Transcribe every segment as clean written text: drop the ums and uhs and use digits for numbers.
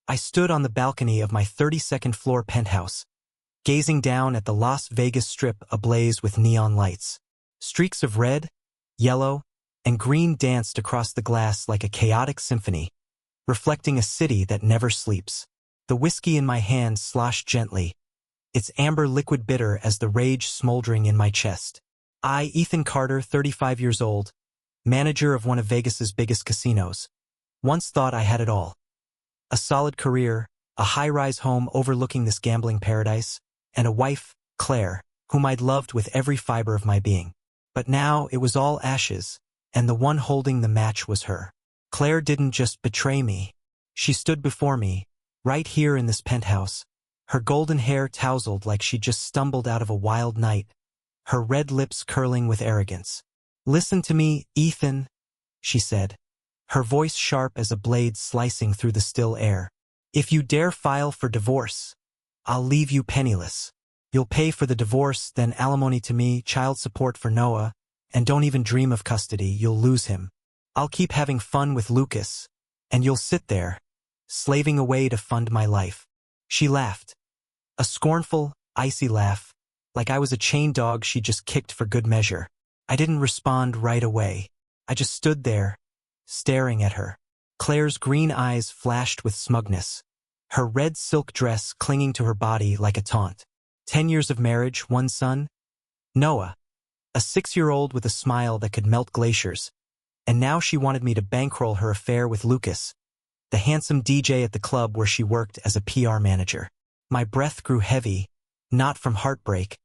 I stood on the balcony of my 32nd floor penthouse, gazing down at the Las Vegas Strip ablaze with neon lights. Streaks of red, yellow, and green danced across the glass like a chaotic symphony, reflecting a city that never sleeps. The whiskey in my hand sloshed gently, its amber liquid bitter as the rage smoldering in my chest. I, Ethan Carter, 35 years old, manager of one of Vegas's biggest casinos, once thought I had it all. A solid career, a high-rise home overlooking this gambling paradise, and a wife, Claire, whom I'd loved with every fiber of my being. But now it was all ashes, and the one holding the match was her. Claire didn't just betray me. She stood before me, right here in this penthouse, her golden hair tousled like she'd just stumbled out of a wild night, her red lips curling with arrogance. "Listen to me, Ethan," she said, her voice sharp as a blade slicing through the still air. "If you dare file for divorce, I'll leave you penniless. You'll pay for the divorce, then alimony to me, child support for Noah, and don't even dream of custody, you'll lose him. I'll keep having fun with Lucas, and you'll sit there, slaving away to fund my life." She laughed. A scornful, icy laugh, like I was a chained dog she just kicked for good measure. I didn't respond right away. I just stood there, staring at her. Claire's green eyes flashed with smugness, her red silk dress clinging to her body like a taunt. 10 years of marriage, one son, Noah, a 6-year-old with a smile that could melt glaciers, and now she wanted me to bankroll her affair with Lucas, the handsome DJ at the club where she worked as a PR manager. My breath grew heavy, not from heartbreak,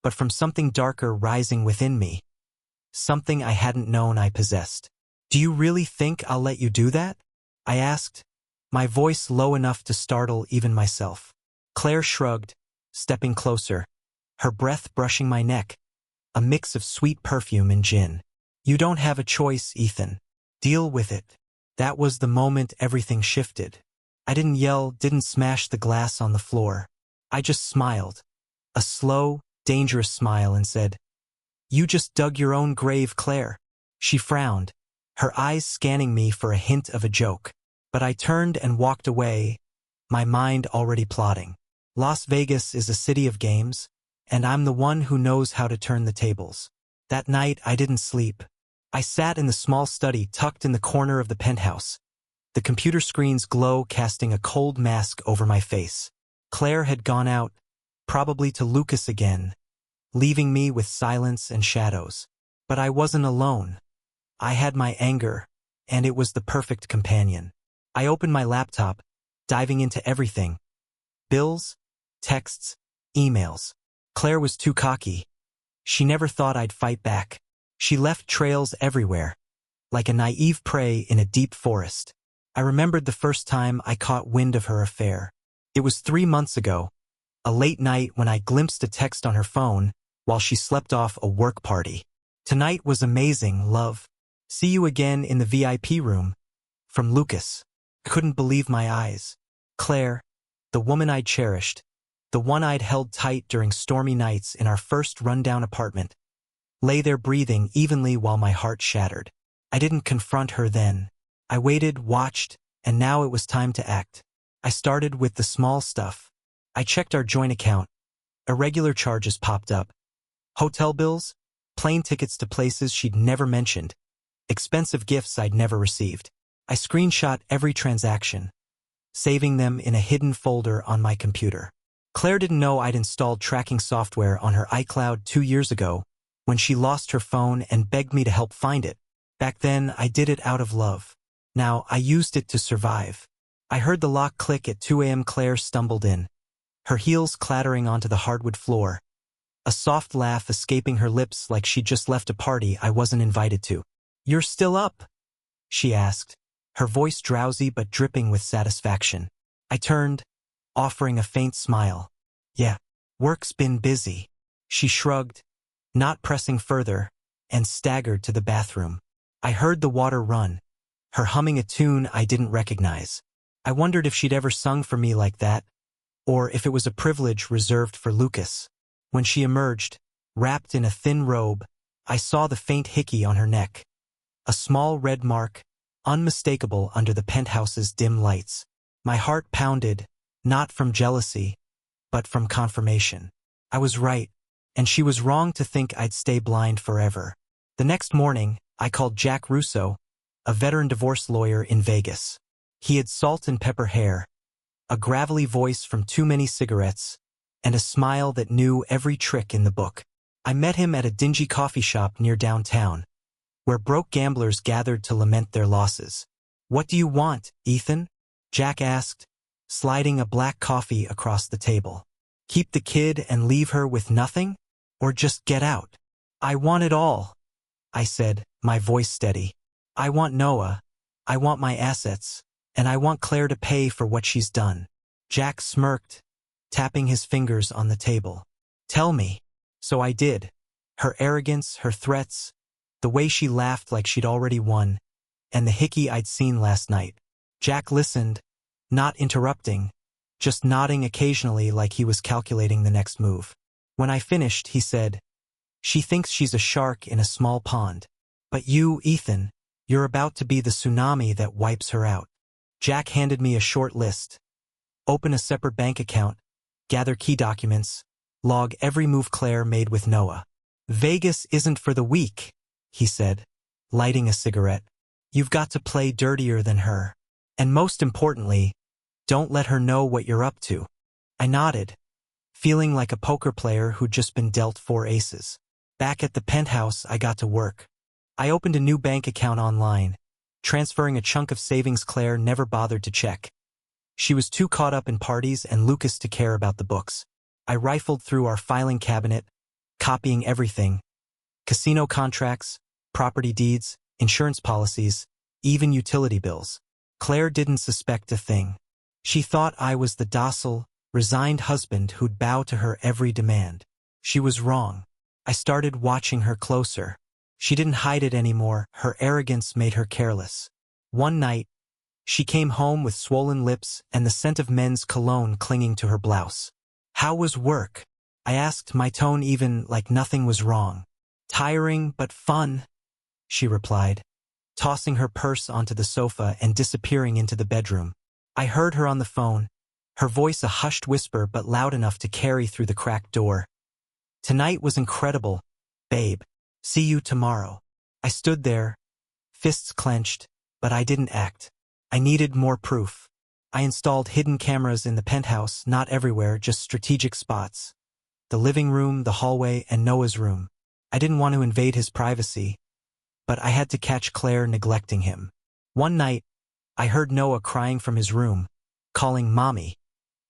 but from something darker rising within me, something I hadn't known I possessed. "Do you really think I'll let you do that?" I asked, my voice low enough to startle even myself. Claire shrugged, stepping closer, her breath brushing my neck, a mix of sweet perfume and gin. "You don't have a choice, Ethan. Deal with it." That was the moment everything shifted. I didn't yell, didn't smash the glass on the floor. I just smiled, a slow, dangerous smile, and said, "You just dug your own grave, Claire." She frowned, her eyes scanning me for a hint of a joke. But I turned and walked away, my mind already plotting. Las Vegas is a city of games, and I'm the one who knows how to turn the tables. That night I didn't sleep. I sat in the small study tucked in the corner of the penthouse, the computer screen's glow casting a cold mask over my face. Claire had gone out, probably to Lucas again, leaving me with silence and shadows. But I wasn't alone. I had my anger, and it was the perfect companion. I opened my laptop, diving into everything. Bills, texts, emails. Claire was too cocky. She never thought I'd fight back. She left trails everywhere, like a naive prey in a deep forest. I remembered the first time I caught wind of her affair. It was 3 months ago, a late night when I glimpsed a text on her phone while she slept off a work party. "Tonight was amazing, love. See you again in the VIP room." From Lucas. I couldn't believe my eyes. Claire, the woman I'd cherished, the one I'd held tight during stormy nights in our first rundown apartment, lay there breathing evenly while my heart shattered. I didn't confront her then. I waited, watched, and now it was time to act. I started with the small stuff. I checked our joint account. Irregular charges popped up. Hotel bills, plane tickets to places she'd never mentioned, expensive gifts I'd never received. I screenshot every transaction, saving them in a hidden folder on my computer. Claire didn't know I'd installed tracking software on her iCloud 2 years ago when she lost her phone and begged me to help find it. Back then, I did it out of love. Now, I used it to survive. I heard the lock click at 2 a.m. Claire stumbled in, her heels clattering onto the hardwood floor, a soft laugh escaping her lips like she'd just left a party I wasn't invited to. "You're still up?" she asked, her voice drowsy but dripping with satisfaction. I turned, offering a faint smile. "Yeah, work's been busy." She shrugged, not pressing further, and staggered to the bathroom. I heard the water run, her humming a tune I didn't recognize. I wondered if she'd ever sung for me like that, or if it was a privilege reserved for Lucas. When she emerged, wrapped in a thin robe, I saw the faint hickey on her neck, a small red mark, unmistakable under the penthouse's dim lights. My heart pounded, not from jealousy, but from confirmation. I was right, and she was wrong to think I'd stay blind forever. The next morning, I called Jack Russo, a veteran divorce lawyer in Vegas. He had salt and pepper hair, a gravelly voice from too many cigarettes, and a smile that knew every trick in the book. I met him at a dingy coffee shop near downtown, where broke gamblers gathered to lament their losses. "What do you want, Ethan?" Jack asked, sliding a black coffee across the table. "Keep the kid and leave her with nothing? Or just get out?" "I want it all," I said, my voice steady. "I want Noah, I want my assets, and I want Claire to pay for what she's done." Jack smirked, tapping his fingers on the table. "Tell me." So I did. Her arrogance, her threats, the way she laughed like she'd already won, and the hickey I'd seen last night. Jack listened, not interrupting, just nodding occasionally like he was calculating the next move. When I finished, he said, "She thinks she's a shark in a small pond. But you, Ethan, you're about to be the tsunami that wipes her out." Jack handed me a short list. Open a separate bank account, gather key documents, log every move Claire made with Noah. "Vegas isn't for the weak," he said, lighting a cigarette. "You've got to play dirtier than her. And most importantly, don't let her know what you're up to." I nodded, feeling like a poker player who'd just been dealt 4 aces. Back at the penthouse, I got to work. I opened a new bank account online, transferring a chunk of savings Claire never bothered to check. She was too caught up in parties and Lucas to care about the books. I rifled through our filing cabinet, copying everything: casino contracts, property deeds, insurance policies, even utility bills. Claire didn't suspect a thing. She thought I was the docile, resigned husband who'd bow to her every demand. She was wrong. I started watching her closer. She didn't hide it anymore. Her arrogance made her careless. One night, she came home with swollen lips and the scent of men's cologne clinging to her blouse. "How was work?" I asked, my tone even, like nothing was wrong. "Tiring but fun," she replied, tossing her purse onto the sofa and disappearing into the bedroom. I heard her on the phone, her voice a hushed whisper but loud enough to carry through the cracked door. "Tonight was incredible, babe. See you tomorrow." I stood there, fists clenched, but I didn't act. I needed more proof. I installed hidden cameras in the penthouse, not everywhere, just strategic spots. The living room, the hallway, and Noah's room. I didn't want to invade his privacy, but I had to catch Claire neglecting him. One night, I heard Noah crying from his room, calling Mommy,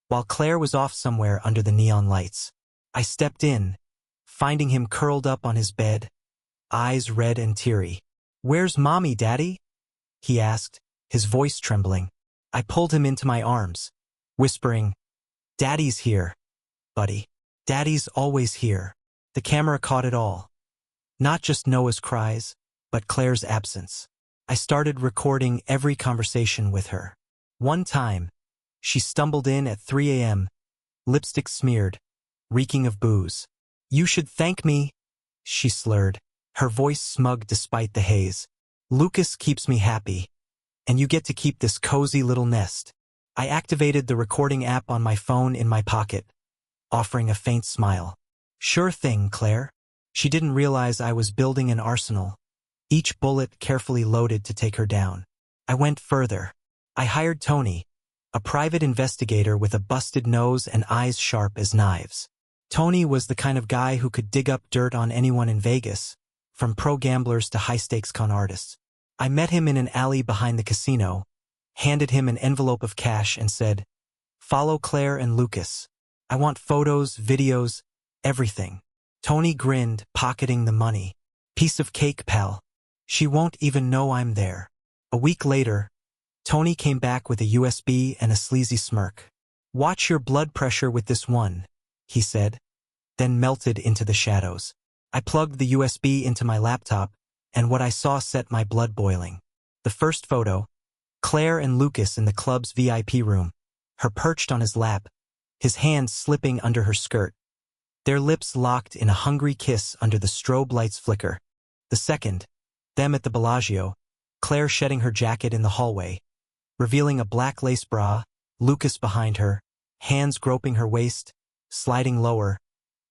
while Claire was off somewhere under the neon lights. I stepped in, finding him curled up on his bed, eyes red and teary. "Where's Mommy, Daddy?" he asked, his voice trembling. I pulled him into my arms, whispering, "Daddy's here, buddy. Daddy's always here." The camera caught it all. Not just Noah's cries, but Claire's absence. I started recording every conversation with her. One time, she stumbled in at 3 a.m., lipstick smeared, reeking of booze. "You should thank me," she slurred, her voice smug despite the haze. "Lucas keeps me happy, and you get to keep this cozy little nest." I activated the recording app on my phone in my pocket, offering a faint smile. "Sure thing, Claire." She didn't realize I was building an arsenal, each bullet carefully loaded to take her down. I went further. I hired Tony, a private investigator with a busted nose and eyes sharp as knives. Tony was the kind of guy who could dig up dirt on anyone in Vegas, from pro gamblers to high-stakes con artists. I met him in an alley behind the casino, handed him an envelope of cash and said, "Follow Claire and Lucas. I want photos, videos, everything." Tony grinned, pocketing the money. "Piece of cake, pal. She won't even know I'm there." A week later, Tony came back with a USB and a sleazy smirk. "Watch your blood pressure with this one," he said, then melted into the shadows. I plugged the USB into my laptop, and what I saw set my blood boiling. The first photo, Claire and Lucas in the club's VIP room, her perched on his lap, his hands slipping under her skirt. Their lips locked in a hungry kiss under the strobe lights flicker. The second, them at the Bellagio, Claire shedding her jacket in the hallway, revealing a black lace bra, Lucas behind her, hands groping her waist, sliding lower,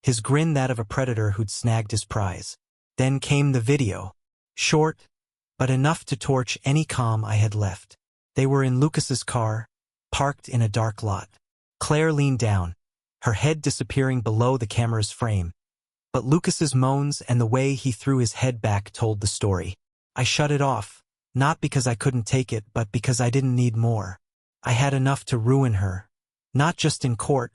his grin that of a predator who'd snagged his prize. Then came the video. Short, but enough to torch any calm I had left. They were in Lucas's car, parked in a dark lot. Claire leaned down, her head disappearing below the camera's frame. But Lucas's moans and the way he threw his head back told the story. I shut it off, not because I couldn't take it, but because I didn't need more. I had enough to ruin her, not just in court,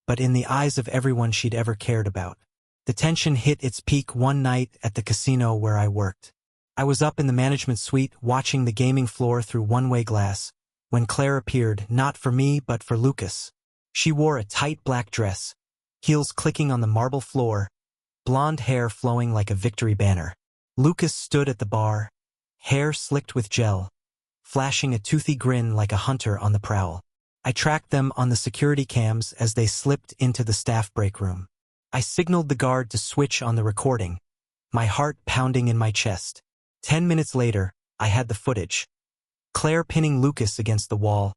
but in the eyes of everyone she'd ever cared about. The tension hit its peak one night at the casino where I worked. I was up in the management suite watching the gaming floor through one-way glass, when Claire appeared, not for me but for Lucas. She wore a tight black dress, heels clicking on the marble floor, blonde hair flowing like a victory banner. Lucas stood at the bar, hair slicked with gel, flashing a toothy grin like a hunter on the prowl. I tracked them on the security cams as they slipped into the staff break room. I signaled the guard to switch on the recording, my heart pounding in my chest. 10 minutes later, I had the footage. Claire pinning Lucas against the wall,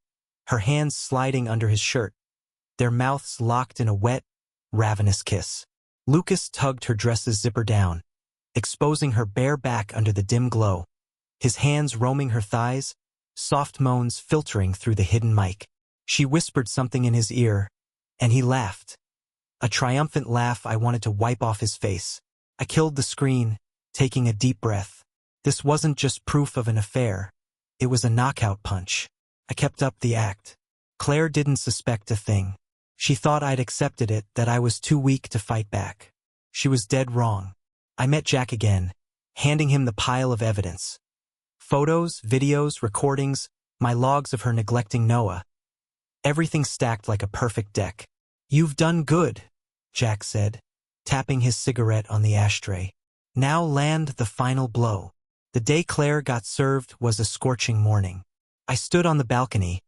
her hands sliding under his shirt, their mouths locked in a wet, ravenous kiss. Lucas tugged her dress's zipper down, exposing her bare back under the dim glow, his hands roaming her thighs, soft moans filtering through the hidden mic. She whispered something in his ear, and he laughed. A triumphant laugh I wanted to wipe off his face. I killed the screen, taking a deep breath. This wasn't just proof of an affair. It was a knockout punch. I kept up the act. Claire didn't suspect a thing. She thought I'd accepted it, that I was too weak to fight back. She was dead wrong. I met Jack again, handing him the pile of evidence. Photos, videos, recordings, my logs of her neglecting Noah. Everything stacked like a perfect deck. "You've done good," Jack said, tapping his cigarette on the ashtray. "Now land the final blow." The day Claire got served was a scorching morning. I stood on the balcony,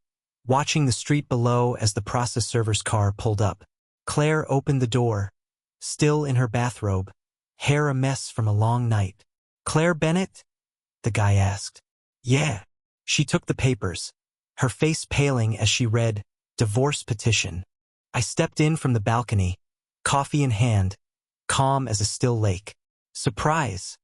watching the street below as the process server's car pulled up. Claire opened the door, still in her bathrobe, hair a mess from a long night. "Claire Bennett?" the guy asked. "Yeah." She took the papers, her face paling as she read, "Divorce petition." I stepped in from the balcony, coffee in hand, calm as a still lake. "Surprise,"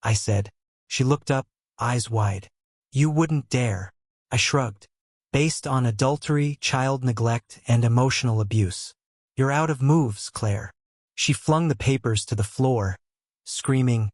I said. She looked up, eyes wide. "You wouldn't dare." I shrugged. "Based on adultery, child neglect, and emotional abuse. You're out of moves, Claire." She flung the papers to the floor, screaming,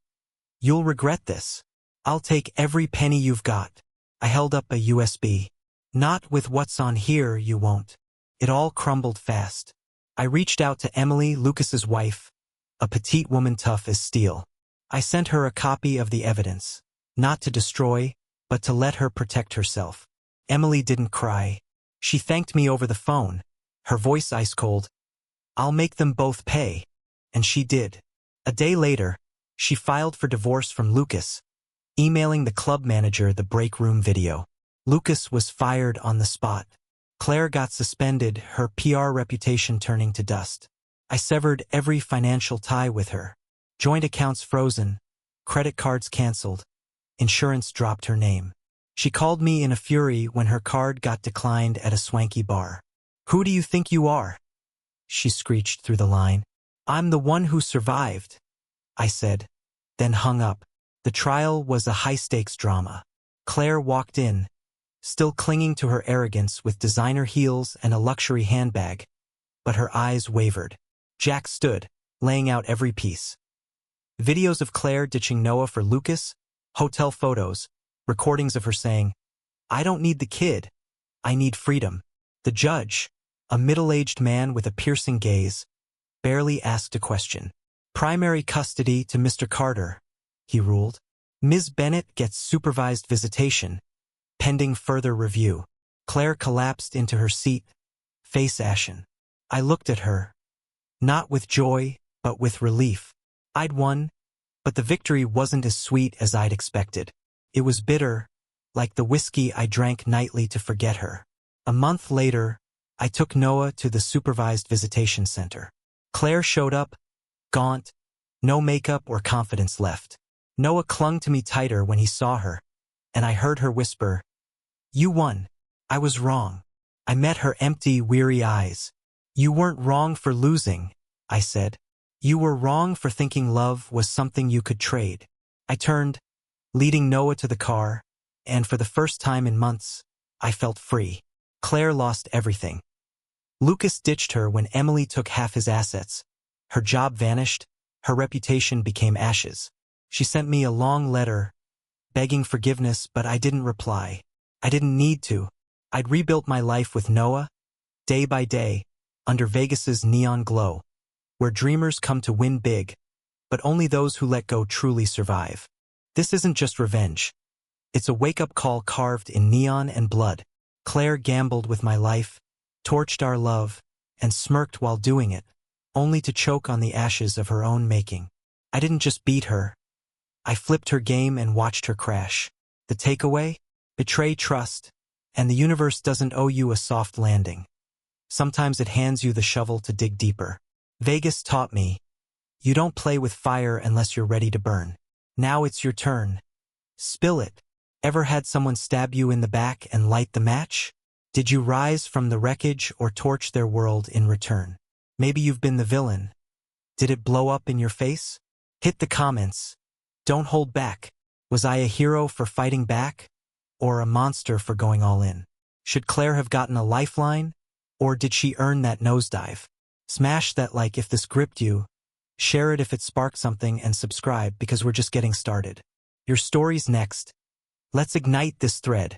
"You'll regret this. I'll take every penny you've got." I held up a USB. "Not with what's on here, you won't." It all crumbled fast. I reached out to Emily, Lucas's wife, a petite woman tough as steel. I sent her a copy of the evidence, not to destroy, but to let her protect herself. Emily didn't cry. She thanked me over the phone, her voice ice cold. "I'll make them both pay." And she did. A day later, she filed for divorce from Lucas, emailing the club manager the break room video. Lucas was fired on the spot. Claire got suspended, her PR reputation turning to dust. I severed every financial tie with her. Joint accounts frozen, credit cards canceled, insurance dropped her name. She called me in a fury when her card got declined at a swanky bar. "Who do you think you are?" she screeched through the line. "I'm the one who survived," I said, then hung up. The trial was a high-stakes drama. Claire walked in, still clinging to her arrogance with designer heels and a luxury handbag, but her eyes wavered. Jack stood, laying out every piece. Videos of Claire ditching Noah for Lucas, hotel photos, recordings of her saying, "I don't need the kid, I need freedom." The judge, a middle-aged man with a piercing gaze, barely asked a question. "Primary custody to Mr. Carter," he ruled. "Ms. Bennett gets supervised visitation, pending further review." Claire collapsed into her seat, face ashen. I looked at her, not with joy, but with relief. I'd won, but the victory wasn't as sweet as I'd expected. It was bitter, like the whiskey I drank nightly to forget her. A month later, I took Noah to the supervised visitation center. Claire showed up, gaunt, no makeup or confidence left. Noah clung to me tighter when he saw her, and I heard her whisper, "You won. I was wrong." I met her empty, weary eyes. You weren't wrong for losing, I said. You were wrong for thinking love was something you could trade. I turned, leading Noah to the car, and for the first time in months, I felt free. Claire lost everything. Lucas ditched her when Emily took half his assets. Her job vanished, her reputation became ashes. She sent me a long letter, begging forgiveness, but I didn't reply. I didn't need to. I'd rebuilt my life with Noah, day by day, under Vegas's neon glow, where dreamers come to win big, but only those who let go truly survive. This isn't just revenge. It's a wake-up call carved in neon and blood. Claire gambled with my life, torched our love, and smirked while doing it, only to choke on the ashes of her own making. I didn't just beat her. I flipped her game and watched her crash. The takeaway? Betray trust, and the universe doesn't owe you a soft landing. Sometimes it hands you the shovel to dig deeper. Vegas taught me, you don't play with fire unless you're ready to burn. Now it's your turn. Spill it. Ever had someone stab you in the back and light the match? Did you rise from the wreckage or torch their world in return? Maybe you've been the villain. Did it blow up in your face? Hit the comments. Don't hold back. Was I a hero for fighting back? Or a monster for going all in? Should Claire have gotten a lifeline? Or did she earn that nosedive? Smash that like if this gripped you. Share it if it sparked something, and subscribe because we're just getting started. Your story's next. Let's ignite this thread.